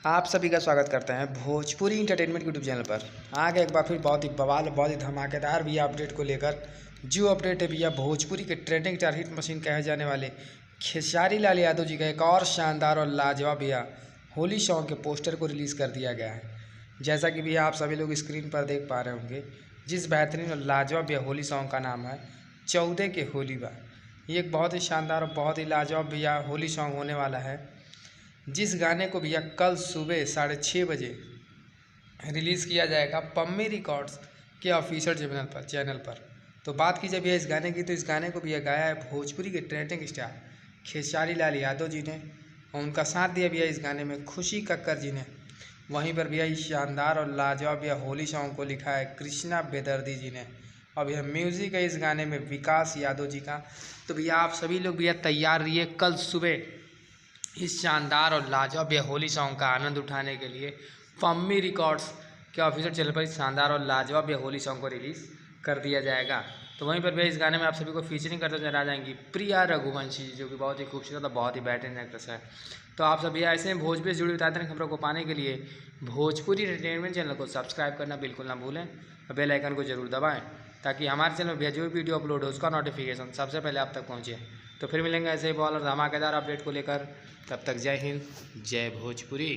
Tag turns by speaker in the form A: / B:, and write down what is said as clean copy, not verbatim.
A: आप सभी का स्वागत करते हैं भोजपुरी इंटरटेनमेंट यूट्यूब चैनल पर। आ गए एक बार फिर बहुत ही बवाल बहुत ही धमाकेदार भैया अपडेट को लेकर। जो अपडेट है भैया भोजपुरी के ट्रेंडिंग स्टार हिट मशीन कहे जाने वाले खेसारी लाल यादव जी का एक और शानदार और लाजवाब भैया होली सॉन्ग के पोस्टर को रिलीज़ कर दिया गया है। जैसा कि भैया आप सभी लोग स्क्रीन पर देख पा रहे होंगे, जिस बेहतरीन और लाजवाब भैया होली सॉन्ग का नाम है 14 के होली बा। ये एक बहुत ही शानदार और बहुत ही लाजवाब भैया होली सॉन्ग होने वाला है, जिस गाने को भैया कल सुबह 6:30 बजे रिलीज़ किया जाएगा पम्मी रिकॉर्ड्स के ऑफिशियल चैनल पर। तो बात की जाए भैया इस गाने की, तो इस गाने को भैया गाया है भोजपुरी के ट्रेंडिंग स्टार खेसारी लाल यादव जी ने, और उनका साथ दिया भैया इस गाने में खुशी कक्कर जी ने। वहीं पर भैया इस शानदार और लाजवाब भैया होली सॉन्ग को लिखा है कृष्णा बेदर्दी जी ने, और भैया म्यूज़िक है इस गाने में विकास यादव जी का। तो भैया आप सभी लोग भैया तैयार रहिए कल सुबह इस शानदार और लाजवाब भैया होली सॉन्ग का आनंद उठाने के लिए पम्मी रिकॉर्ड्स के ऑफिशियल चैनल पर इस शानदार और लाजवाब भैया होली सॉन्ग को रिलीज़ कर दिया जाएगा। तो वहीं पर भैया इस गाने में आप सभी को फीचरिंग करते नजर आ जाएंगी प्रिया रघुवंशी जी, जो कि बहुत ही खूबसूरत और बहुत ही बेहतरीन एक्ट्रेस है। तो आप सभी ऐसे में भोजपुरी से जुड़ी बताते हैं खबरों को पाने के लिए भोजपुरी एंटरटेनमेंट चैनल को सब्सक्राइब करना बिल्कुल ना भूलें और बेल आइकन को जरूर दबाएं, ताकि हमारे चैनल में भैया जो भी वीडियो अपलोड हो उसका नोटिफिकेशन सबसे पहले आप तक पहुँचे। तो फिर मिलेंगे ऐसे ही बॉल और धमाकेदार अपडेट को लेकर। तब तक जय हिंद, जय भोजपुरी।